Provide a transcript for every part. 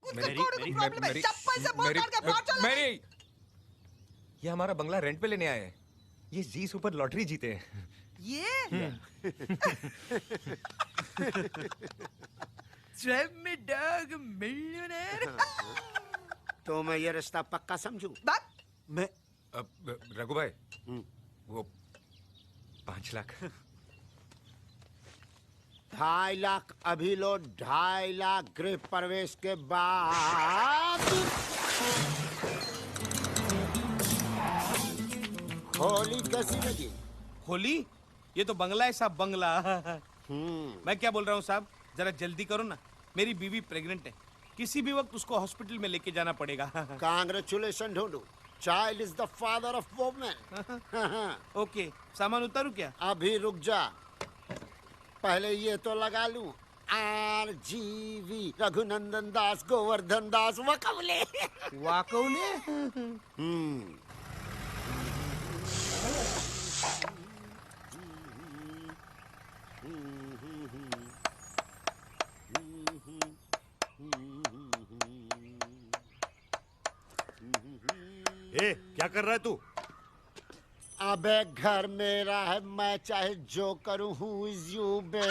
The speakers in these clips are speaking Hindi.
उसके घोड़े को प्रॉब्लम है, चप्पल से मुंह काट के बाहर चला। मेरी ये हमारा बंगला रेंट पे लेने आए हैं। ये जी सुपर लॉटरी जीते हैं। ये Drive me dog millionaire। तो मैं ये रिश्ता पक्का समझूं? बात मैं रघु भाई वो 5 लाख 2.5 लाख अभी लो, 2.5 लाख गृह प्रवेश के बाद। होली कैसी लगी? होली? ये तो बंगला है साहब, बंगला। मैं क्या बोल रहा हूँ साहब, जरा जल्दी करो ना, मेरी बीवी प्रेग्नेंट है, किसी भी वक्त उसको हॉस्पिटल में लेके जाना पड़ेगा। Congratulation Dhundu, child is the father of women. Okay, सामान उतारू क्या? अभी रुक जा, पहले ये तो लगा लूं। RGV रघुनंदन दास गोवर्धन दास वकवले। वाकौले? ए, क्या कर रहा है तू? अबे घर मेरा है, मैं चाहे जो करूं। हूँ इज यू बे?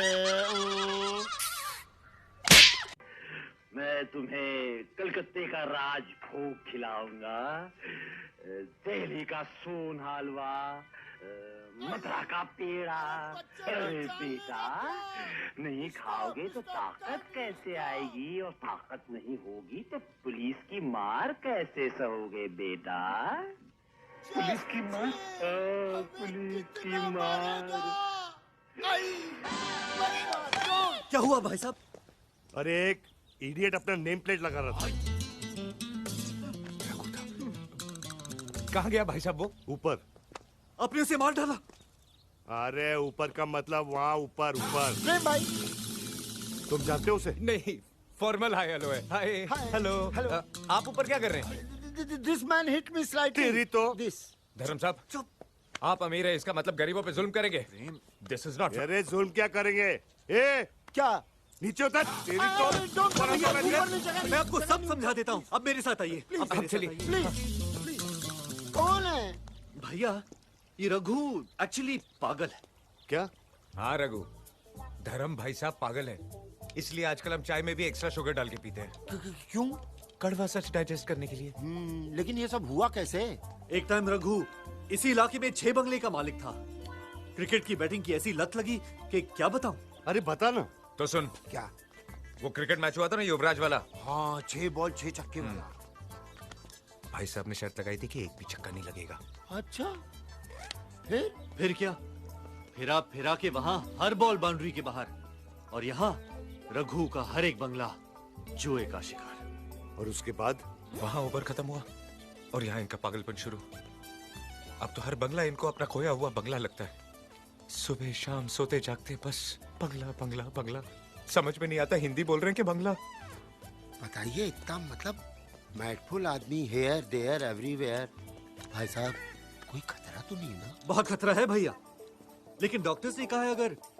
मैं तुम्हें कलकत्ते का राजभोग खिलाऊंगा, दिल्ली का सोन हलवा, मथुरा का पेड़ा। अरे बेटा, नहीं खाओगे तो ताकत कैसे आएगी, और ताकत नहीं होगी तो पुलिस की मार कैसे सहोगे बेटा? पुलिस की मार, पुलिस की मार। क्या हुआ भाई साहब? अरे एक इडियट अपना नेम प्लेट लगा रहा था। कहाँ गया भाई साहब वो? ऊपर। आपने उसे मार डाला? अरे ऊपर का मतलब वहाँ ऊपर ऊपर। नहीं भाई, तुम जानते हो उसे? नहीं, फॉर्मल हाय हेलो है। Hi hello. हेलो। आप ऊपर क्या कर रहे हैं? This man hit me slightly. तेरी तो। दिस। धर्म साहब चुप। आप अमीर है, इसका मतलब गरीबों पे जुल्म करेंगे? This is not. अरे जुल्म क्या करेंगे? ए क्या? नीचे उतर। तेरी तो। मैं आपको सब समझा देता हूँ, अब मेरे साथ आइए। अब मेरे साथ आइए। प्लीज। कौन है? भैया, ये रघु एक्चुअली पागल है। क्या? हाँ रघु, धर्म भाई साहब पागल है, इसलिए आजकल हम चाय में भी एक्स्ट्रा शुगर डाल के पीते हैं। क्यों? कड़वा सच डाइजेस्ट करने के लिए। लेकिन ये सब हुआ कैसे? एक टाइम रघु इसी इलाके में 6 बंगले का मालिक था। क्रिकेट की बैटिंग की ऐसी लत लगी कि क्या बताऊं। अरे बता ना। तो सुन, क्या? वो क्रिकेट मैच हुआ था ना युवराज वाला, हाँ, 6 बॉल 6 छक्के वाला। भाई साहब ने शर्त लगाई थी कि एक भी छक्का नहीं लगेगा। अच्छा, फिर क्या? फिरा फिरा के वहाँ हर बॉल बाउंड्री के बाहर, और यहाँ रघु का हर एक बंगला जुए का शिकार। और उसके बाद? वहाँ ओवर खत्म हुआ और यहाँ इनका पागलपन शुरू। अब तो हर बंगला इनको अपना खोया हुआ बंगला लगता है। सुबह शाम सोते जागते बस बंगला बंगला बंगला। समझ में नहीं आता हिंदी बोल रहे हैं कि बंगला। बताइए, इतना मतलब मैटफुल आदमी, हेयर देयर एवरीवेयर। भाई साहब, कोई खतरा तो नहीं ना? बहुत खतरा है भैया, लेकिन डॉक्टर्स ने कहा है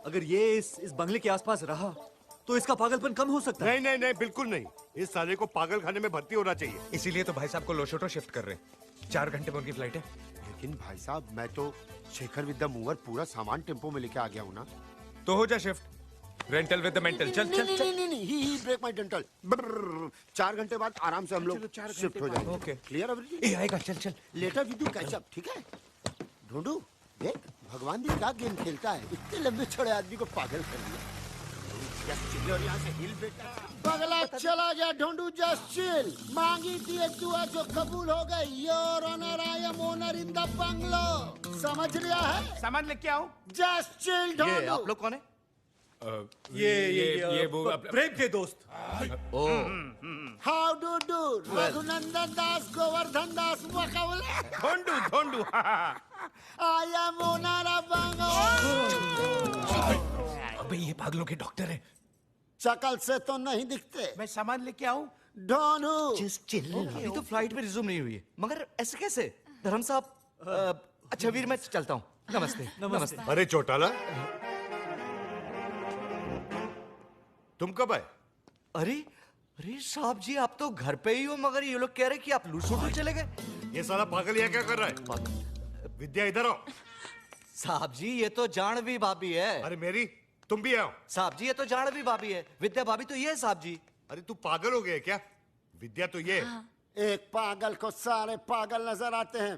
अगर ये इस बंगले के आसपास रहा तो इसका पागलपन कम हो सकता है। नहीं नहीं नहीं, बिल्कुल नहीं। इस साले को पागल खाने में भर्ती होना चाहिए। इसीलिए तो भाई साहब को लोशोटो शिफ्ट कर रहे हैं। 4 घंटे में उनकी फ्लाइट है। लेकिन भाई साहब, मैं तो शेखर विद द मूवर पूरा सामान टेम्पो में लेके आ गया हूँ ना। तो हो जा shift. Rental with the mental. चल चल चल। नहीं, ही ब्रेक माय डेंटल। 4 घंटे बाद आराम से हम लोग शिफ्ट हो जाएंगे। Okay, clear everything? ए आएगा, चल चल। Later we do catch up, ठीक है? ढूंढू, देख भगवान भी क्या गेम खेलता है, इतने लंबे छोड़े आदमी को पागल कर दिया। और यहाँ से हिल बेटा। बगला चला गया ढूंढू, जस्ट चिल। मांगी थी एक दुआ जो कबूल हो गई। Your honour, I am owner in the bungalow. समझ लिया है? सामान लेके आओ। Just chill Dhundu. ये आप लोग कौन है? ये वो प्रेम के दोस्त। How do do? Raghunandan Das Govardhan Das Wakawale. Dhondu Dhondu. I am owner of bungalow. अबे ये पागलों के डॉक्टर है। शकल से तो नहीं दिखते। मैं सामान लेके आऊं? ढूंढू। अभी तो फ्लाइट में रिज्यूम नहीं हुई है, मगर ऐसे कैसे? धर्म साहब, अच्छा वीर, मैं चलता हूँ। नमस्ते। नमस्ते। अरे चौटाला, तुम कब आए? अरे अरे साहब जी आप तो घर पे ही हो, मगर ये लोग कह रहे कि आप लूसोटू चले गए। ये साला पागल यहाँ क्या कर रहा है? विद्या इधर आओ। साहब जी ये तो जानवी भाभी है। अरे मेरी, तुम भी आओ। साहब जी ये तो जानवी भाभी है, विद्या भाभी तो ये है साहब जी। अरे तू पागल हो गया क्या? विद्या तो ये है। एक पागल को सारे पागल नजर आते हैं।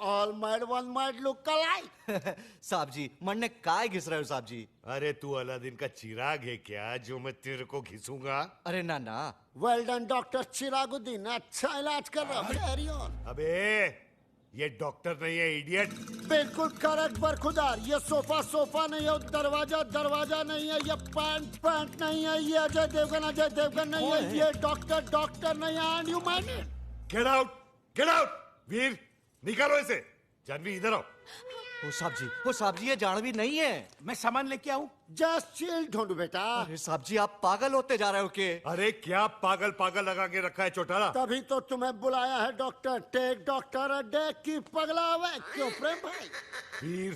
All mad one mad look alike. साहब जी मन ने काय घिस रहे हो साहब जी? अरे तू अलादीन का चिराग है क्या जो मैं तेरे को घिसूंगा? अरे ना ना। वेल डन डॉक्टर चिरागुद्दीन, अच्छा इलाज कर रहा है। Carry on. अबे ये डॉक्टर नहीं है, इडियट। बिल्कुल करेक्ट बरखुदार। ये सोफा नहीं है, दरवाजा नहीं है, ये पैंट नहीं है, ये अजय देवगन नहीं है, ये डॉक्टर नहीं है। And you mind it? Get out Veer, निकालो इसे। जानवी इधर आओ। वो साहब जी ये जानवी नहीं है। मैं सामान लेके आऊं? जस्ट चिल ढूंढू बेटा। अरे साहब जी आप पागल होते जा रहे हो के? अरे क्या पागल लगा के रखा है चौटाला? तभी तो तुम्हें बुलाया है doctor. Take doctor a day की पगला हुआ। क्यों प्रेम भाई? वीर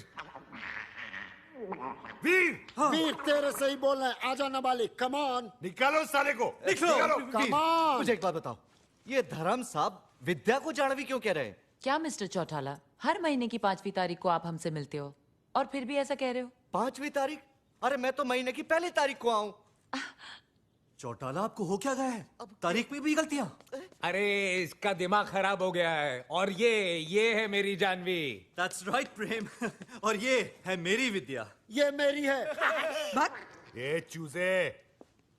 वीर तेरे से ही बोल रहे हैं। आजा नाबालिग, कम ऑन। निकालो साले को, निकालो। Come on. मुझे एक बात बताओ, ये धर्म साहब विद्या को जानवी क्यों कह रहे हैं? क्या मिस्टर चौटाला, हर महीने की 5वीं तारीख को आप हमसे मिलते हो और फिर भी ऐसा कह रहे हो? 5वीं तारीख? अरे मैं तो महीने की पहली तारीख को आऊं। चौटाला आपको हो क्या गया है? अब तारीख में भी गलतियां? अरे इसका दिमाग खराब हो गया है। और ये है मेरी जानवी। That's right, प्रेम। और ये है मेरी विद्या। ये मेरी है। ये चूजे,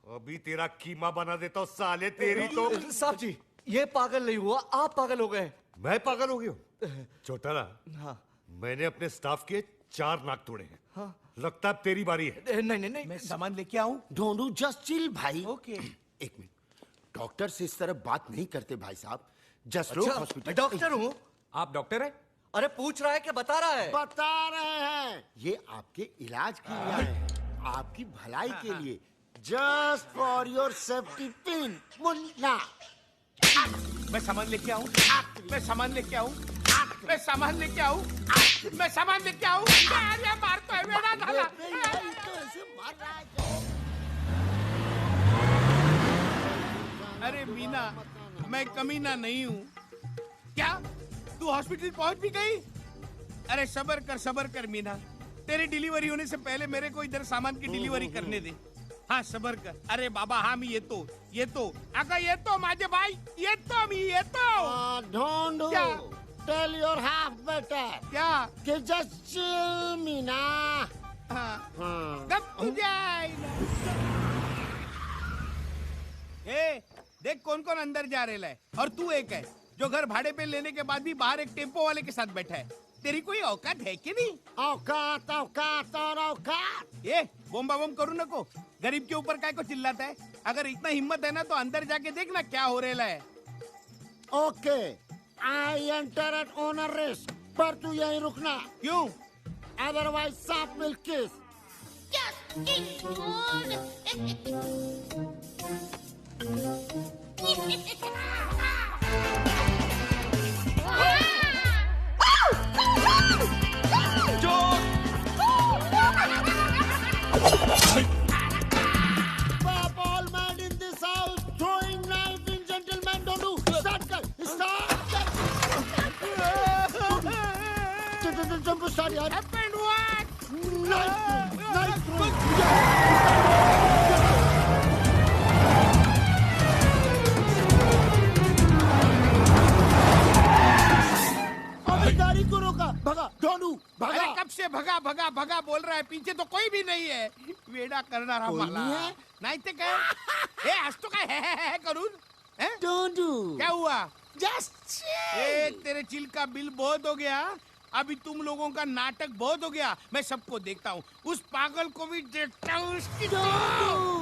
अभी तेरा कीमा बना देता हूँ साले। तेरी तो। साहब जी ये पागल नहीं हुआ, आप पागल हो गए। मैं पागल हो गया हूँ? चौटाला, हाँ। मैंने अपने स्टाफ के 4 नाक तोड़े हैं। हाँ। लगता है तेरी बारी है। नहीं। मैं सामान लेके आऊं? ढूंढू, जस्ट चिल भाई। ओके। एक मिनट, डॉक्टर से इस तरह बात नहीं करते भाई साहब। जस्ट अच्छा, हॉस्पिटल। मैं डॉक्टर हूँ। आप डॉक्टर हैं? अरे पूछ रहा है कि बता रहा है? बता रहे हैं। ये आपके इलाज के लिए है, आपकी भलाई के लिए। Just for your safety pin. Munna, मैं सामान लेके आऊं? मैं सामान लेके आऊं? मैं सामान लेके आऊं? मैं सामान लेके आऊं? अरे मार तो है मेरा झाला। तो ऐसे मार रहा है। अरे मीना, मैं कमीना नहीं हूँ क्या? तू हॉस्पिटल पहुंच भी गई? अरे सबर कर मीना, तेरी डिलीवरी होने से पहले मेरे को इधर सामान की डिलीवरी करने दे। हाँ सबर कर। अरे बाबा हाँ, मी येतो अगं येतो माझे भाई, येतो ढूंढू, क्या? टेल योर हाफ बेटर क्या? कि जस्ट चिल मीना। हाँ। हाँ। गप तुझे आईला। ए, देख कौन कौन अंदर जा रहा है। और तू एक है जो घर भाड़े पे लेने के बाद भी बाहर एक टेम्पो वाले के साथ बैठा है। तेरी कोई औकात है कि नहीं? औकात और औकात। ये बोम्बा बम करू नको। गरीब के ऊपर काय को चिल्लाता है? अगर इतना हिम्मत है ना तो अंदर जाके देखना क्या हो रहा है। Okay, I enter eight owner risk, पर तू यहीं रुकना। क्यों? अदरवाइज सांप विल किस। Pop all mad in this house, throwing knife in gentlemen. Don't do. Start. Jump, start यार. Happened what? Knife. अबे गाड़ी को रोका, भगा, ढूंढू, अरे भगा। कब से भगा बोल रहा है? पीछे तो कोई भी नहीं है। वेडा करना कोई माला नहीं है? नहीं तो क्या? आज तो क्या है करून? हैं? ढूंढू। क्या हुआ? Just chill. ए, तेरे चिल का बिल बहुत हो गया। अभी तुम लोगों का नाटक बहुत हो गया। मैं सबको देखता हूँ, उस पागल को भी देखता हूँ। उसकी ढूंढू।